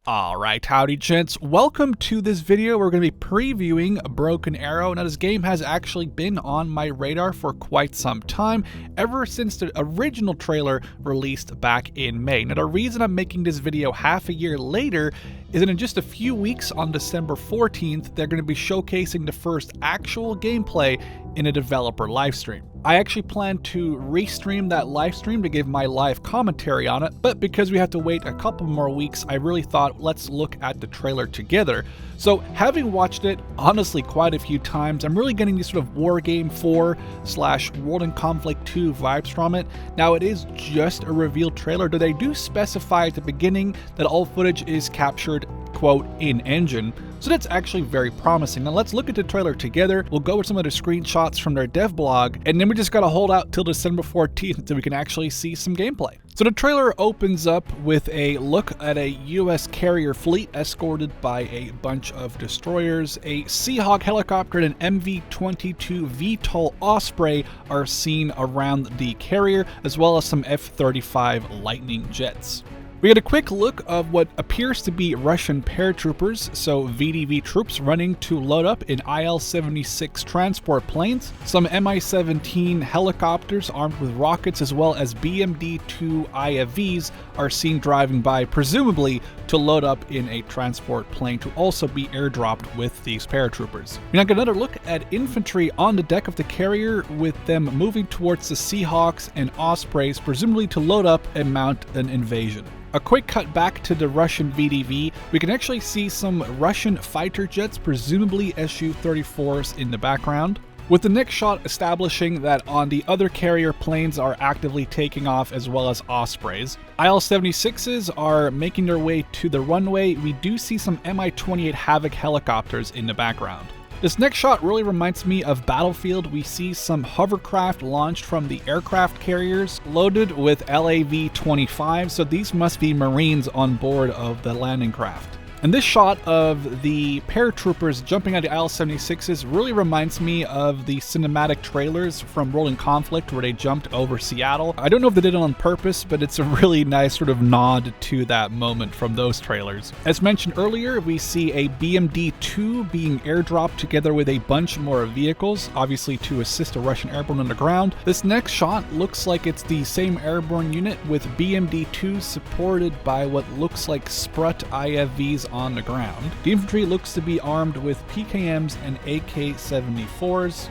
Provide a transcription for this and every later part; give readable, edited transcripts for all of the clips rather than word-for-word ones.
Alright, howdy gents, welcome to this video. We're going to be previewing Broken Arrow. Now this game has actually been on my radar for quite some time, ever since the original trailer released back in May. Now the reason I'm making this video half a year later is that in just a few weeks on December 14th, they're going to be showcasing the first actual gameplay in a developer livestream. I actually plan to restream that livestream to give my live commentary on it, but because we have to wait a couple more weeks, I really thought let's look at the trailer together. So having watched it, honestly, quite a few times, I'm really getting these sort of Wargame 4/World in Conflict 2 vibes from it. Now it is just a revealed trailer, though they do specify at the beginning that all footage is captured, quote, in-engine. So that's actually very promising. Now let's look at the trailer together. We'll go with some of the screenshots from their dev blog, and then we just gotta hold out till December 14th until we can actually see some gameplay. So the trailer opens up with a look at a US carrier fleet escorted by a bunch of destroyers. A Seahawk helicopter and an MV-22 VTOL Osprey are seen around the carrier, as well as some F-35 Lightning jets. We get a quick look of what appears to be Russian paratroopers, so VDV troops running to load up in IL-76 transport planes, some Mi-17 helicopters armed with rockets, as well as BMD-2 IFVs are seen driving by, presumably to load up in a transport plane to also be airdropped with these paratroopers. We now get another look at infantry on the deck of the carrier, with them moving towards the Seahawks and Ospreys, presumably to load up and mount an invasion. A quick cut back to the Russian VDV, we can actually see some Russian fighter jets, presumably Su-34s, in the background, with the next shot establishing that on the other carrier, planes are actively taking off, as well as Ospreys. IL-76s are making their way to the runway. We do see some Mi-28 Havoc helicopters in the background. This next shot really reminds me of Battlefield. We see some hovercraft launched from the aircraft carriers loaded with LAV-25, so these must be Marines on board of the landing craft. And this shot of the paratroopers jumping out of the IL-76s really reminds me of the cinematic trailers from World in Conflict where they jumped over Seattle. I don't know if they did it on purpose, but it's a really nice sort of nod to that moment from those trailers. As mentioned earlier, we see a BMD-2 being airdropped together with a bunch more vehicles, obviously to assist a Russian airborne on the ground. This next shot looks like it's the same airborne unit, with BMD-2 supported by what looks like Sprut IFVs on the ground. The infantry looks to be armed with PKMs and AK-74s.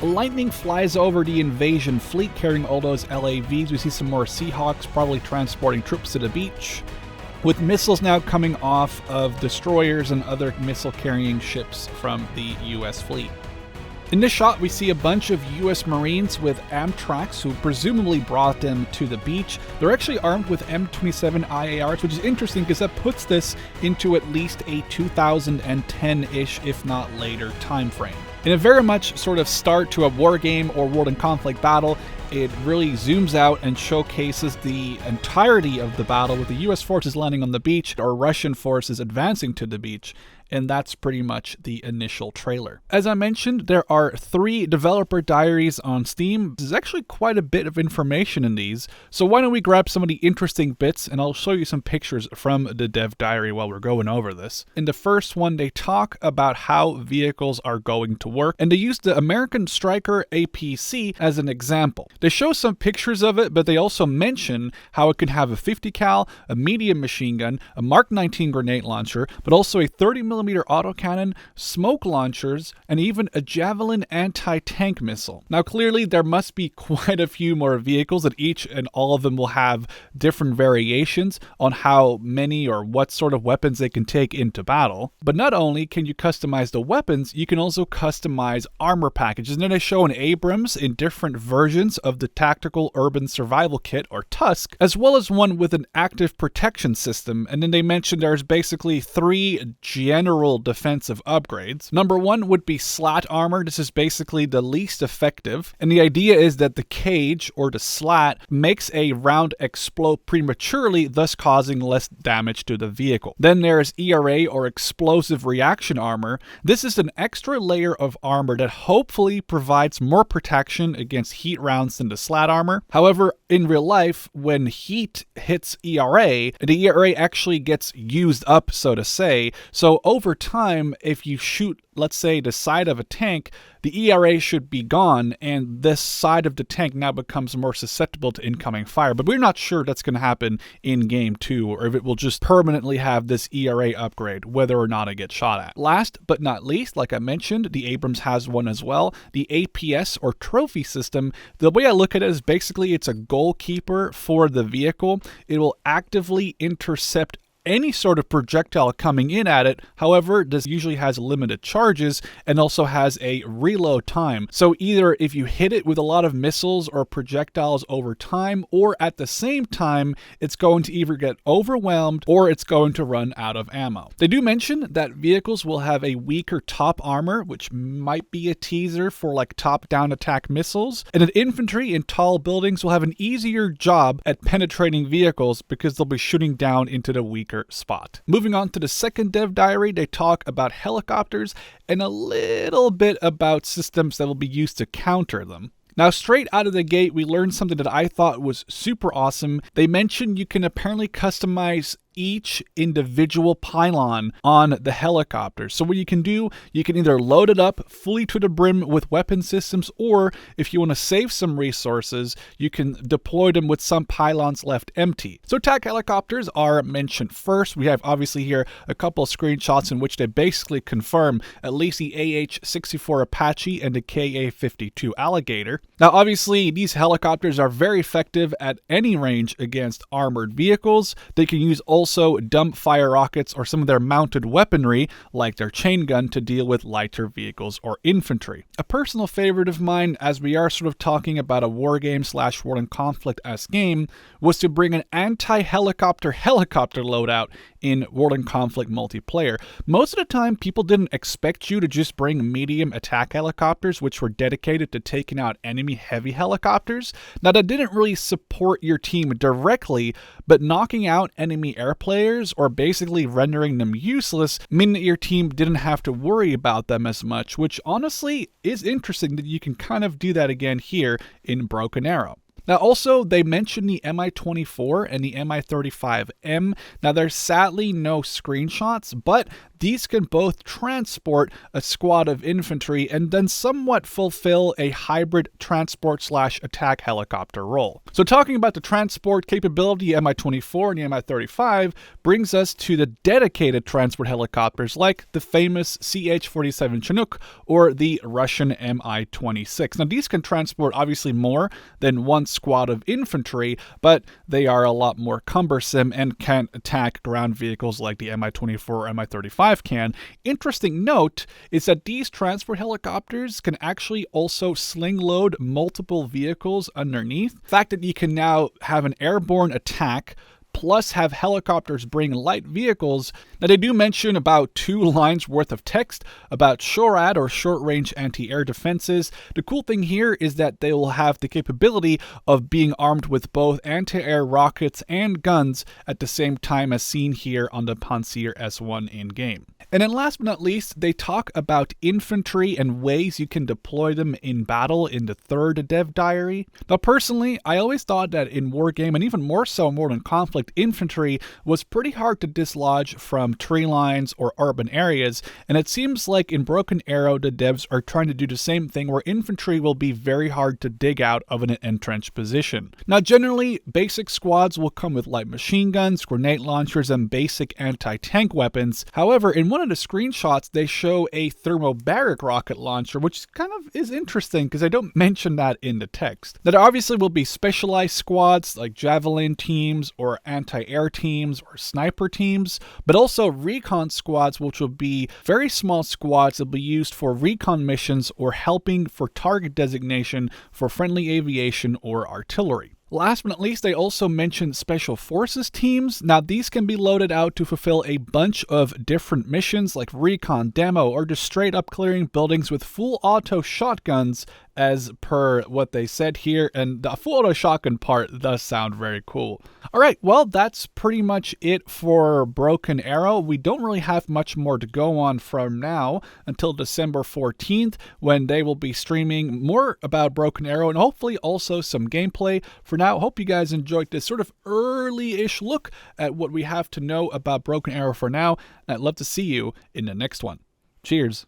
Lightning flies over the invasion fleet carrying all those LAVs. We see some more Seahawks probably transporting troops to the beach, with missiles now coming off of destroyers and other missile-carrying ships from the US fleet. In this shot, we see a bunch of US Marines with Amtracs who presumably brought them to the beach. They're actually armed with M27 IARs, which is interesting because that puts this into at least a 2010-ish, if not later, time frame. In a very much sort of start to a war game or World in Conflict battle, it really zooms out and showcases the entirety of the battle, with the US forces landing on the beach or Russian forces advancing to the beach. And that's pretty much the initial trailer. As I mentioned, there are 3 developer diaries on Steam. There's actually quite a bit of information in these, so why don't we grab some of the interesting bits and I'll show you some pictures from the dev diary while we're going over this. In the first one, they talk about how vehicles are going to work, and they use the American Striker APC as an example. They show some pictures of it, but they also mention how it can have a 50 cal, a medium machine gun, a Mark 19 grenade launcher, but also a 30mm autocannon, smoke launchers, and even a Javelin anti-tank missile. Now clearly there must be quite a few more vehicles, that each and all of them will have different variations on how many or what sort of weapons they can take into battle. But not only can you customize the weapons, you can also customize armor packages. And then they show an Abrams in different versions of the Tactical Urban Survival Kit, or TUSK, as well as one with an active protection system. And then they mentioned there's basically 3 general defensive upgrades. Number 1 would be slat armor. This is basically the least effective, and the idea is that the cage or the slat makes a round explode prematurely, thus causing less damage to the vehicle. Then there's ERA or explosive reaction armor. This is an extra layer of armor that hopefully provides more protection against heat rounds than the slat armor. However, in real life, when heat hits ERA, the ERA actually gets used up, so to say. So over time, if you shoot, let's say, the side of a tank, the ERA should be gone, and this side of the tank now becomes more susceptible to incoming fire. But we're not sure that's going to happen in game 2, or if it will just permanently have this ERA upgrade, whether or not it gets shot at. Last but not least, like I mentioned, the Abrams has one as well, the APS or trophy system. The way I look at it is basically it's a goalkeeper for the vehicle. It will actively intercept any sort of projectile coming in at it. However, this usually has limited charges and also has a reload time. So either if you hit it with a lot of missiles or projectiles over time, or at the same time, it's going to either get overwhelmed or it's going to run out of ammo. They do mention that vehicles will have a weaker top armor, which might be a teaser for like top-down attack missiles, and that infantry in tall buildings will have an easier job at penetrating vehicles because they'll be shooting down into the weaker spot. Moving on to the second dev diary, they talk about helicopters and a little bit about systems that will be used to counter them. Now, straight out of the gate, we learned something that I thought was super awesome. They mentioned you can apparently customize each individual pylon on the helicopter. So what you can do, you can either load it up fully to the brim with weapon systems, or if you want to save some resources, you can deploy them with some pylons left empty. So attack helicopters are mentioned first. We have obviously here a couple of screenshots in which they basically confirm at least the AH-64 Apache and the KA-52 Alligator. Now obviously these helicopters are very effective at any range against armored vehicles. They can use also dump fire rockets or some of their mounted weaponry, like their chain gun, to deal with lighter vehicles or infantry. A personal favorite of mine, as we are sort of talking about a wargame / World in Conflict-esque game, was to bring an anti-helicopter loadout in World in Conflict multiplayer. Most of the time, people didn't expect you to just bring medium attack helicopters, which were dedicated to taking out enemy heavy helicopters. Now, that didn't really support your team directly, but knocking out enemy air players or basically rendering them useless mean that your team didn't have to worry about them as much, which honestly is interesting that you can kind of do that again here in Broken Arrow. Now also, they mentioned the Mi-24 and the Mi-35M. Now there's sadly no screenshots, but these can both transport a squad of infantry and then somewhat fulfill a hybrid transport / attack helicopter role. So talking about the transport capability, Mi-24 and the Mi-35 brings us to the dedicated transport helicopters like the famous CH-47 Chinook or the Russian Mi-26. Now these can transport obviously more than one squad of infantry, but they are a lot more cumbersome and can't attack ground vehicles like the Mi-24 or Mi-35 can. Interesting note is that these transport helicopters can actually also sling load multiple vehicles underneath. The fact that you can now have an airborne attack plus have helicopters bring light vehicles. Now they do mention about 2 lines worth of text about SHORAD or short range anti-air defenses. The cool thing here is that they will have the capability of being armed with both anti-air rockets and guns at the same time as seen here on the Panzer S1 in game. And then last but not least, they talk about infantry and ways you can deploy them in battle in the third dev diary. Now personally, I always thought that in Wargame, and even more so in World in Conflict, infantry was pretty hard to dislodge from tree lines or urban areas, and it seems like in Broken Arrow, the devs are trying to do the same thing where infantry will be very hard to dig out of an entrenched position. Now generally, basic squads will come with light machine guns, grenade launchers, and basic anti-tank weapons. However, in one of the screenshots, they show a thermobaric rocket launcher, which kind of is interesting because they don't mention that in the text. Now, there obviously will be specialized squads like javelin teams or anti-air teams or sniper teams, but also recon squads, which will be very small squads that will be used for recon missions or helping for target designation for friendly aviation or artillery. Last but not least, they also mentioned Special Forces teams. Now, these can be loaded out to fulfill a bunch of different missions like recon, demo, or just straight up clearing buildings with full auto shotguns as per what they said here, and the full auto shotgun part does sound very cool. Alright, well, that's pretty much it for Broken Arrow. We don't really have much more to go on from now until December 14th, when they will be streaming more about Broken Arrow and hopefully also some gameplay. For now, hope you guys enjoyed this sort of early-ish look at what we have to know about Broken Arrow for now, and I'd love to see you in the next one. Cheers.